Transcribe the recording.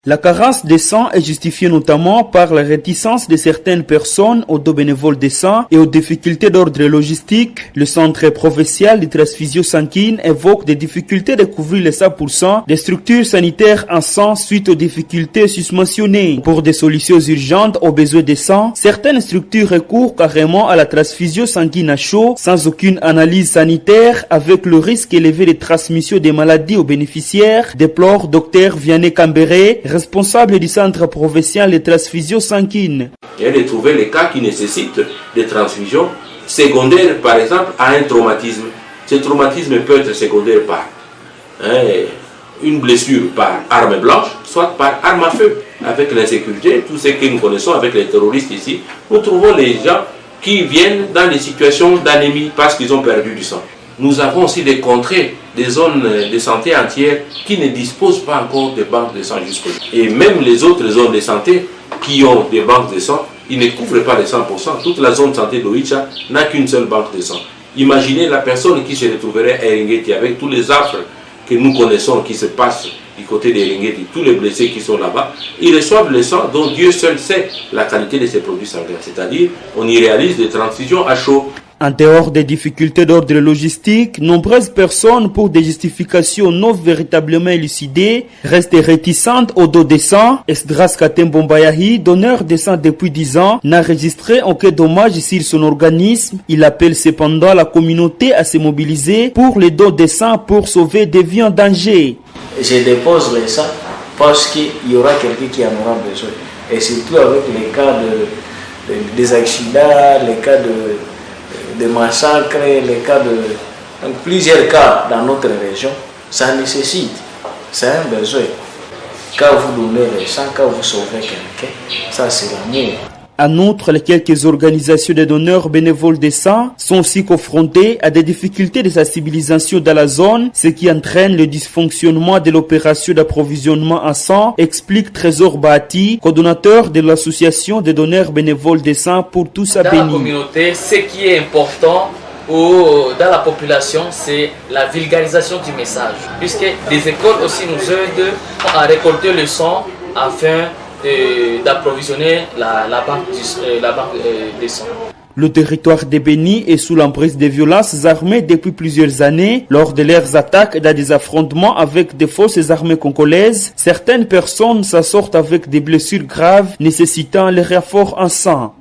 La carence de sang est justifiée notamment par la réticence de certaines personnes aux dons bénévoles de sang et aux difficultés d'ordre logistique. Le centre provincial de transfusion sanguine évoque des difficultés de couvrir les 100% des structures sanitaires en sang suite aux difficultés susmentionnées. Pour des solutions urgentes aux besoins de sang, certaines structures recourent carrément à la transfusion sanguine à chaud sans aucune analyse sanitaire avec le risque élevé de transmission des maladies aux bénéficiaires, déplore Dr Vianney Cambéré, responsable du centre provincial de transfusion sanguine. Il y a de trouver les cas qui nécessitent des transfusions secondaires, par exemple, à un traumatisme. Ce traumatisme peut être secondaire par une blessure par arme blanche, soit par arme à feu. Avec l'insécurité, tout ce que nous connaissons avec les terroristes ici, nous trouvons les gens qui viennent dans des situations d'anémie parce qu'ils ont perdu du sang. Nous avons aussi des contrées, des zones de santé entières qui ne disposent pas encore de banques de sang jusqu'au-delà. Et même les autres zones de santé qui ont des banques de sang, ils ne couvrent pas les 100%. Toute la zone de santé d'Oicha n'a qu'une seule banque de sang. Imaginez la personne qui se retrouverait à Eringeti avec tous les affres que nous connaissons qui se passent du côté d'Eringeti, tous les blessés qui sont là-bas, ils reçoivent le sang dont Dieu seul sait la qualité de ces produits sanguins. C'est-à-dire, on y réalise des transfusions à chaud. En dehors des difficultés d'ordre logistique, nombreuses personnes, pour des justifications non véritablement élucidées, restent réticentes au don de sang. Esdras Katembombayahi, donneur de sang depuis 10 ans, n'a enregistré aucun dommage sur son organisme. Il appelle cependant la communauté à se mobiliser pour les dons de sang pour sauver des vies en danger. Je dépose le sang parce qu'il y aura quelqu'un qui en aura besoin. Et surtout avec les cas des accidents, les cas de massacres, les cas donc plusieurs cas dans notre région, ça nécessite, c'est un besoin. Quand vous donnez le sang, quand vous sauvez quelqu'un, ça c'est l'amour. En outre, les quelques organisations de donneurs bénévoles de sang sont aussi confrontées à des difficultés de sensibilisation dans la zone, ce qui entraîne le dysfonctionnement de l'opération d'approvisionnement en sang, explique Trésor Bahati, coordonnateur de l'association des donneurs bénévoles de sang pour tous à Béni. Dans la communauté, ce qui est important dans la population, c'est la vulgarisation du message, puisque les écoles aussi nous aident à récolter le sang afin d'approvisionner la banque des sang. Le territoire de Béni est sous l'emprise des violences armées depuis plusieurs années. Lors de leurs attaques dans des affrontements avec des forces armées congolaises, certaines personnes s'en sortent avec des blessures graves nécessitant les renforts en sang.